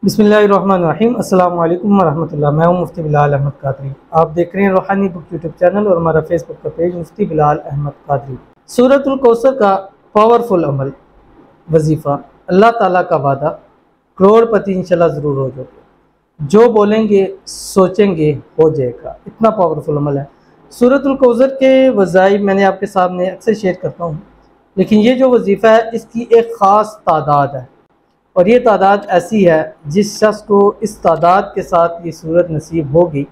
बिस्मिल्लाहिर्रहमानिर्रहीम। अस्सलाम वालेकुम वरहमतुल्लाह। मैं हूं मुफ्ती बिलाल अहमद कादरी। आप देख रहे हैं रूहानी बुक यूट्यूब चैनल और हमारा फेसबुक का पेज मुफ्ती बिलाल अहमद कादरी। सूरतुल कौसर का पावरफुल अमल वजीफ़ा, अल्लाह ताला का वादा, करोड़पति इंशाल्लाह ज़रूर हो जाओगे, जो बोलेंगे सोचेंगे हो जाएगा। इतना पावरफुल अमल है। सूरतुल कौसर के वज़ाइफ मैंने आपके सामने अक्सर शेयर करता हूँ, लेकिन ये जो वजीफ़ा है इसकी एक ख़ास तादाद है, और ये तादाद ऐसी है जिस शख्स को इस तादाद के साथ ये सूरत नसीब होगी,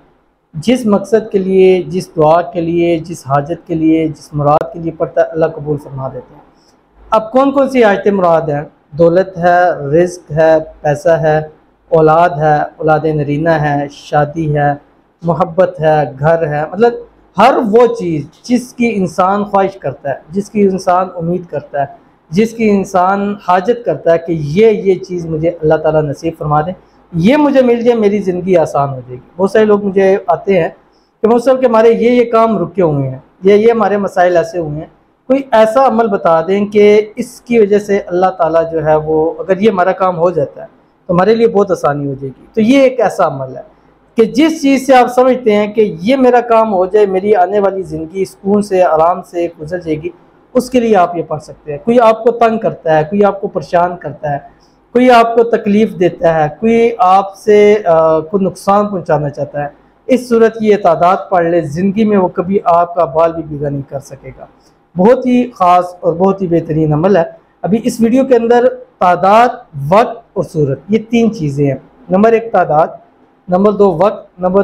जिस मकसद के लिए, जिस दुआ के लिए, जिस हाजत के लिए, जिस मुराद के लिए पढ़ता है, अल्लाह कबूल फरमा देते हैं। अब कौन कौन सी आयतें मुराद हैं? दौलत है, रिज़्क है, पैसा है, औलाद है, औलाद नरीना है, शादी है, मोहब्बत है, घर है, मतलब हर वो चीज़ जिसकी इंसान ख्वाहिश करता है, जिसकी इंसान उम्मीद करता है, जिसकी इंसान हाजत करता है कि ये चीज़ मुझे अल्लाह ताला नसीब फरमा दे, ये मुझे मिल जाए, मेरी ज़िंदगी आसान हो जाएगी। बहुत सारे लोग मुझे आते हैं कि मौसम के हमारे ये काम रुके हुए हैं, ये हमारे मसाइल ऐसे हुए हैं, कोई ऐसा अमल बता दें कि इसकी वजह से अल्लाह ताला जो है वो, अगर ये हमारा काम हो जाता है तो हमारे लिए बहुत आसानी हो जाएगी। तो ये एक ऐसा अमल है कि जिस चीज़ से आप समझते हैं कि ये मेरा काम हो जाए, मेरी आने वाली ज़िंदगी सुकून से आराम से गुजर जाएगी, उसके लिए आप ये पढ़ सकते हैं। कोई आपको तंग करता है, कोई आपको परेशान करता है, कोई आपको तकलीफ़ देता है, कोई आपसे कोई नुकसान पहुंचाना चाहता है, इस सूरत की ये तादाद पढ़ ले, ज़िंदगी में वो कभी आपका बाल भी बीगा नहीं कर सकेगा। बहुत ही ख़ास और बहुत ही बेहतरीन अमल है। अभी इस वीडियो के अंदर तादाद, वक्त और सूरत, ये तीन चीज़ें हैं। नंबर एक तादाद, नंबर दो वक्त, नंबर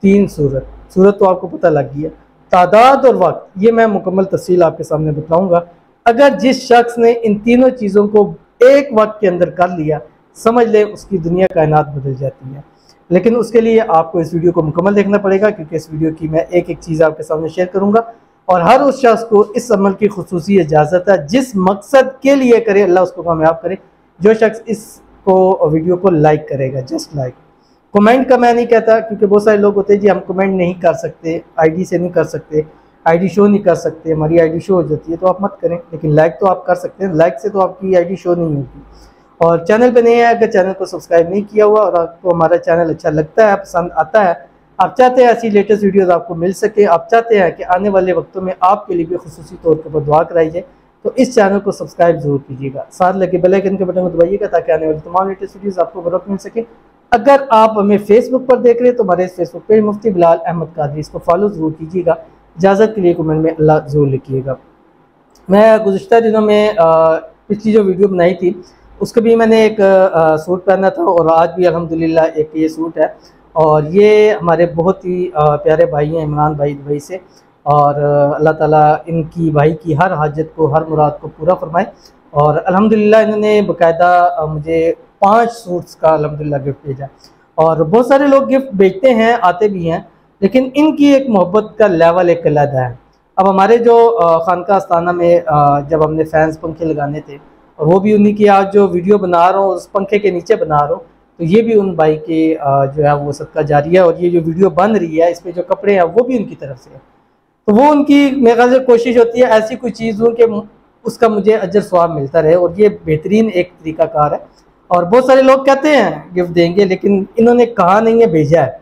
तीन सूरत। सूरत तो आपको पता लग गई है। तादाद और वक्त ये मैं मुकम्मल तफसील आपके सामने बताऊंगा। अगर जिस शख्स ने इन तीनों चीज़ों को एक वक्त के अंदर कर लिया, समझ ले उसकी दुनिया कायनात बदल जाती है। लेकिन उसके लिए आपको इस वीडियो को मुकम्मल देखना पड़ेगा, क्योंकि इस वीडियो की मैं एक एक चीज़ आपके सामने शेयर करूंगा, और हर उस शख्स को इस अमल की खुसूसी इजाज़त है, जिस मकसद के लिए करे अल्लाह उसको कामयाब करे। जो शख्स इसको वीडियो को लाइक करेगा, जस्ट लाइक, कमेंट का मैं नहीं कहता, क्योंकि बहुत सारे लोग होते हैं जी हम कमेंट नहीं कर सकते, आईडी से नहीं कर सकते, आईडी शो नहीं कर सकते, हमारी आईडी शो हो जाती है, तो आप मत करें। लेकिन लाइक तो आप कर सकते हैं, लाइक से तो आपकी आईडी शो नहीं होगी। और चैनल पे नए हैं, अगर चैनल को सब्सक्राइब नहीं किया हुआ और आपको हमारा चैनल अच्छा लगता है, पसंद आता है, आप चाहते हैं ऐसी लेटेस्ट वीडियोज़ आपको मिल सके, आप चाहते हैं कि आने वाले वक्तों में आपके लिए भी खुसूसी तौर के ऊपर दुआ कराई जाए, तो इस चैनल को सब्सक्राइब जरूर कीजिएगा। साथ लगे बेल आइकन के बटन को दबाइएगा ताकि आने वाली तमाम लेटेस्ट वीडियोज़ आपको बर वक्त मिल सके। अगर आप हमें फेसबुक पर देख रहे हैं तो हमारे इस फेसबुक पेज मुफ्ती बिलाल अहमद कादरी, इसको फॉलो ज़रूर कीजिएगा। इजाज़त के लिए कमेंट में अल्लाह ज़रूर लिखिएगा। मैं गुज़िश्ता दिनों में पिछली जो वीडियो बनाई थी उसके भी मैंने एक सूट पहना था, और आज भी अल्हम्दुलिल्लाह एक ये सूट है, और ये हमारे बहुत ही प्यारे भाई हैं, इमरान भाई दुबई से, और अल्लाह ताला इनकी भाई की हर हाजत को, हर मुराद को पूरा फरमाए। और अल्हम्दुलिल्लाह इन्होंने बाकायदा मुझे 5 सूट्स का अल्हम्दुलिल्लाह गिफ्ट भेजा। और बहुत सारे लोग गिफ्ट भेजते हैं, आते भी हैं, लेकिन इनकी एक मोहब्बत का लेवल एक अलग है। अब हमारे जो खानका आस्थाना में जब हमने फैंस पंखे लगाने थे, और वो भी उन्हीं की आज जो वीडियो बना रहा हूँ उस पंखे के नीचे बना रहा हूँ, तो ये भी उन भाई के जो है वो सदका जारी है, और ये जो वीडियो बन रही है इस पर जो कपड़े हैं वो भी उनकी तरफ से है। तो वो उनकी मेरे ख्याल से कोशिश होती है ऐसी कोई चीज़ हो कि उसका मुझे अजर सवाब मिलता रहे, और ये बेहतरीन एक तरीक़ाकार है। और बहुत सारे लोग कहते हैं गिफ्ट देंगे, लेकिन इन्होंने कहा नहीं है, भेजा है।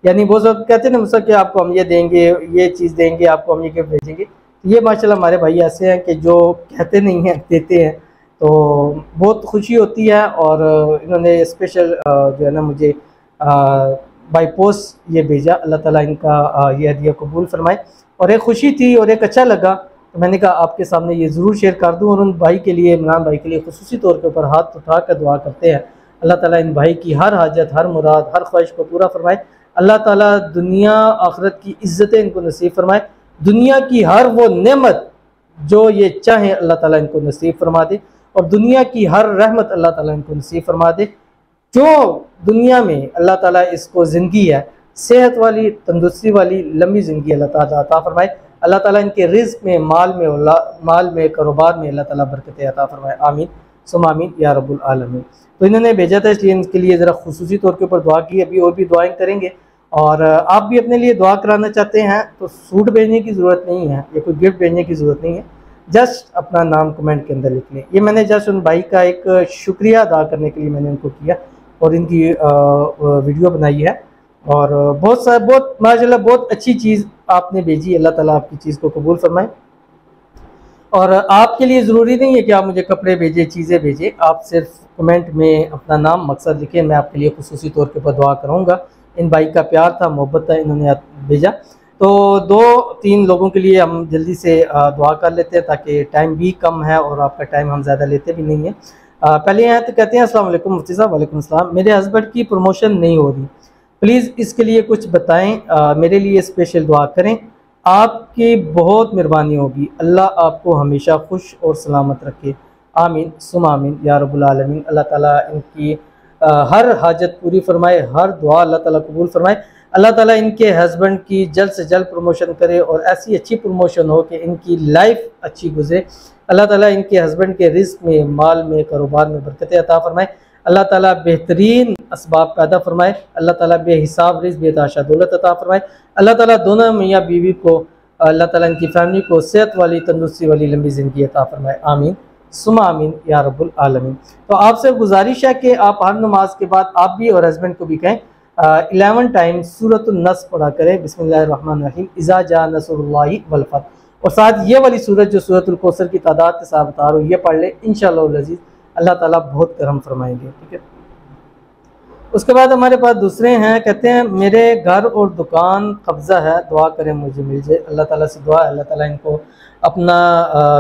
यानी बहुत लोग कहते हैं ना मुझसे कि आपको हम ये देंगे, ये चीज़ देंगे, आपको हम ये गिफ्ट भेजेंगे। ये माशाल्लाह हमारे भाई ऐसे हैं कि जो कहते नहीं हैं देते हैं, तो बहुत खुशी होती है। और इन्होंने स्पेशल जो है ना मुझे बाई पोस्ट ये भेजा। अल्लाह ताला इनका ये हदिया कबूल फरमाए। और एक खुशी थी और एक अच्छा लगा, तो मैंने कहा आपके सामने ये ज़रूर शेयर कर दूँ। और उन भाई के लिए, इमरान भाई के लिए खुसूसी तौर के ऊपर हाथ उठा कर दुआ करते हैं, अल्लाह ताला इन भाई की हर हाजत, हर मुराद, हर ख्वाहिश को पूरा फरमाए। अल्लाह ताला दुनिया आखिरत की इज़्ज़तें इनको नसीब फरमाए। दुनिया की हर वो नेमत जो ये चाहें अल्लाह ताला इनको नसीब फरमा दे, और दुनिया की हर रहमत अल्लाह ताला इनको नसीब फरमा दे। जो दुनिया में अल्लाह ताला इसको ज़िंदगी है, सेहत वाली, तंदुरुस्ती वाली लंबी ज़िंदगी अल्लाह ताला अता फरमाए। अल्लाह ताला इनके रिज़्क़ में, माल में, कारोबार में अल्लाह ताला बरकतें अता फरमाए। आमीन सुम्मा आमीन या रब्बुल आलमीन। तो इन्होंने भेजा था, इसलिए इनके लिए ज़रा खुसूसी तौर के ऊपर दुआ की। अभी और भी दुआएँ करेंगे। और आप भी अपने लिए दुआ कराना चाहते हैं तो सूट भेजने की ज़रूरत नहीं है, या कोई गिफ्ट भेजने की ज़रूरत नहीं है, जस्ट अपना नाम कमेंट के अंदर लिख लें। ये मैंने जस्ट उन भाई का एक शुक्रिया अदा करने के लिए मैंने उनको किया। और इनकी वीडियो बनाई है। और बहुत माशाल्लाह बहुत अच्छी चीज़ आपने भेजी। अल्लाह ताला आपकी चीज़ को कबूल फरमाए। और आपके लिए ज़रूरी नहीं है कि आप मुझे कपड़े भेजें, चीज़ें भेजें, आप सिर्फ कमेंट में अपना नाम मकसद लिखें, मैं आपके लिए खुसूसी तौर के ऊपर दुआ करूँगा। इन भाई का प्यार था, मोहब्बत था, इन्होंने भेजा। तो 2-3 लोगों के लिए हम जल्दी से दुआ कर लेते हैं ताकि टाइम भी कम है और आपका टाइम हम ज़्यादा लेते भी नहीं हैं। पहले यहाँ तो कहते हैं अस्सलाम वालेकुम मुफ्ती साहब। वालेकुम अस्सलाम। मेरे हस्बैंड की प्रमोशन नहीं हो रही, प्लीज़ इसके लिए कुछ बताएं, मेरे लिए स्पेशल दुआ करें, आपकी बहुत मेहरबानी होगी। अल्लाह आपको हमेशा खुश और सलामत रखे, आमीन सुम आमीन या रब्बुल आलमीन। अल्लाह ताला इनकी हर हाजत पूरी फरमाए, हर दुआ अल्लाह ताला कबूल फरमाए। अल्लाह ताला इनके हस्बैंड की जल्द से जल्द प्रमोशन करे और ऐसी अच्छी प्रमोशन हो कि इनकी लाइफ अच्छी गुजरे। अल्लाह ताला इनके हस्बैंड के रिस्क में, माल में, कारोबार में बरकत अता फरमाए। अल्लाह ताला बेहतरीन असबाब पैदा फरमाए। अल्लाह ताला बेहिसाब रिज़्क़ बेतहाशा दौलत अता फरमाए। अल्लाह ताला दोनों मियाँ बीवी को, अल्लाह ताला इनकी फैमिली को सेहत वाली, तंदुरुस्ती वाली लंबी ज़िंदगी अता फरमाए, आमीन सुमा आमीन या रब्बुल आलमीन। तो आपसे गुजारिश है कि आप हर नमाज के बाद आप भी और हस्बैंड को भी कहें 11 टाइम सूरतुन नस पढ़ा करें, बिस्मिल्लाहिर्रहमानिर्रहीम, इज़ा जा नसरुल्लाहि वल फतह। और साथ ये वाली सूरत जो सूरतुल कौसर की तादाद के साथ बता रहा हूँ, ये पढ़ ले, इंशाअल्लाह अज़ीज़ अल्लाह ताला बहुत करम फरमाएंगे। ठीक है। उसके बाद हमारे पास दूसरे हैं, कहते हैं मेरे घर और दुकान कब्ज़ा है, दुआ करें मुझे मिल जाए। अल्लाह ताला से दुआ है अल्लाह ताला इनको अपना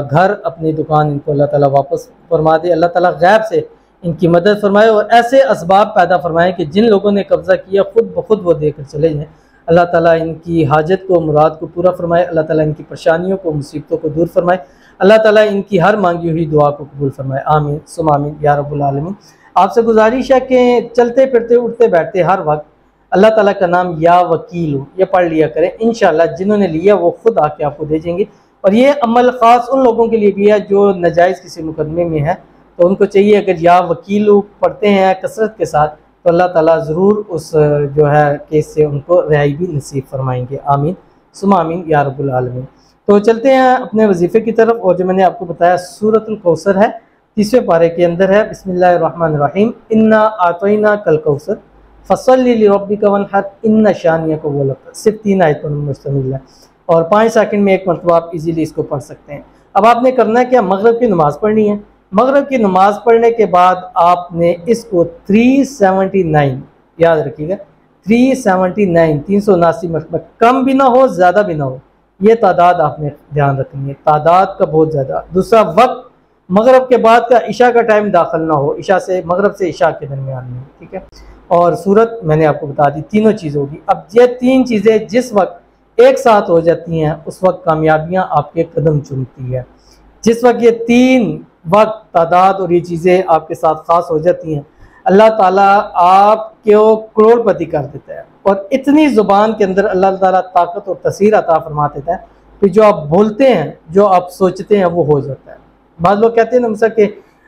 घर, अपनी दुकान इनको अल्लाह ताला वापस फरमा दे। अल्लाह ताला गैब से इनकी मदद फरमाए और ऐसे असबाब पैदा फरमाए कि जिन लोगों ने कब्ज़ा किया खुद ब खुद वो देकर चले जाएँ। अल्लाह ताला इनकी हाजत को, मुराद को पूरा फरमाए। अल्लाह ताला इनकी परेशानियों को, मुसीबतों को दूर फरमाए। अल्लाह ताला इनकी हर मांगी हुई दुआ को कबूल फरमाए, आमीन सुम आमीन या रब्बुल आलमीन। आपसे गुजारिश है कि चलते फिरते उठते बैठते हर वक्त अल्लाह ताला का नाम या वकील हो ये पढ़ लिया करें। इंशाअल्लाह जिन्होंने लिया वो खुद आके आपको दे देंगे। और ये अमल ख़ास उन लोगों के लिए भी है जो नाजायज़ किसी मुकदमे में है, तो उनको चाहिए अगर या वकील पढ़ते हैं कसरत के साथ तो अल्लाह ताला ज़रूर उस जो है केस से उनको रिहाई भी नसीब फरमाएंगे, आमीन सुम आमीन या रब्बुल आलमीन। तो चलते हैं अपने वजीफ़े की तरफ। और जो मैंने आपको बताया सूरतुल कौसर है, 30वें पारे के अंदर है, बिस्मिल्लाहिर्रहमानिर्रहीम, इन्ना आतैना कल कौसर फसल्लि लिरब्बिका वनहर इन्ना शानियका हुवल अबतर। सिर्फ 3 आयतों में मुश्तमिल है और 5 सेकंड में एक मरतबा आप इजीली इसको पढ़ सकते हैं। अब आपने करना है क्या, मगरिब की नमाज़ पढ़नी है। मगरिब की नमाज़ पढ़ने के बाद आपने इसको 379 याद रखिएगा, 379 379 मरतबा, कम भी ना हो ज़्यादा भी ना हो, ये तादाद आपने ध्यान रखनी है, तादाद का बहुत ज़्यादा। दूसरा वक्त मगरब के बाद का इशा का टाइम दाखिल ना हो, इशा से मगरब से इशा के दरमियान में, ठीक है। और सूरत मैंने आपको बता दी, तीनों चीज़ होगी। अब ये 3 चीज़ें जिस वक्त एक साथ हो जाती हैं उस वक्त कामयाबियाँ आपके कदम चूमती है। जिस वक्त ये 3 वक्त तादाद और ये चीज़ें आपके साथ ख़ास हो जाती हैं, अल्लाह ताला आपको करोड़पति कर देता है। और इतनी ज़ुबान के अंदर अल्लाह ताला ताकत और तसीर अता फरमा देता है कि जो आप बोलते हैं, जो आप सोचते हैं वो हो जाता है। बाज़ लोग कहते हैं ना मुझसे कि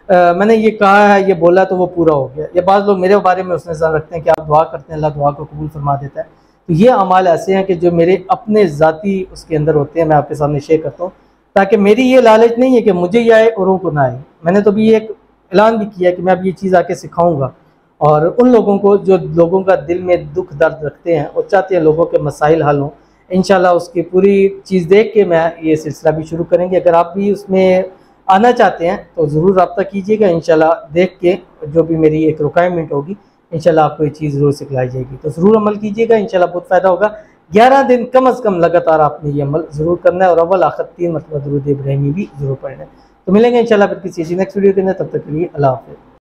मैंने ये कहा है, ये बोला तो वो पूरा हो गया। या बाज़ लोग मेरे बारे में उसने ज़्यादा रखते हैं कि आप दुआ करते हैं अल्लाह दुआ को कबूल फरमा देता है। तो ये अमाल ऐसे हैं कि जो मेरे अपने ज़ाती उसके अंदर होते हैं, मैं आपके सामने शेयर करता हूँ, ताकि मेरी ये लालच नहीं है कि मुझे ये आए औरों को ना आए। मैंने तो भी एक ऐलान भी किया कि मैं अब ये चीज़ आके सिखाऊँगा और उन लोगों को जो लोगों का दिल में दुख दर्द रखते हैं और चाहते हैं लोगों के मसाइल हल हों, इंशाल्लाह उसकी पूरी चीज़ देख के मैं ये सिलसिला भी शुरू करेंगे। अगर आप भी उसमें आना चाहते हैं तो ज़रूर रब्ता कीजिएगा। इंशाल्लाह देख के जो भी मेरी एक रिक्वायरमेंट होगी इंशाल्लाह आपको ये चीज़ ज़रूर सिखलाई जाएगी, तो ज़रूर अमल कीजिएगा, इंशाल्लाह बहुत फ़ायदा होगा। 11 दिन कम अज़ कम लगातार आपने ये अमल ज़रूर करना है और अव्वल आखिर 3 मरतबा दुरूद इब्राहिमी भी ज़रूर पढ़ना है। तो मिलेंगे इंशाल्लाह फिर किसी नेक्स्ट वीडियो के अंदर, तब तक के लिए अल्लाह हाफ़िज़।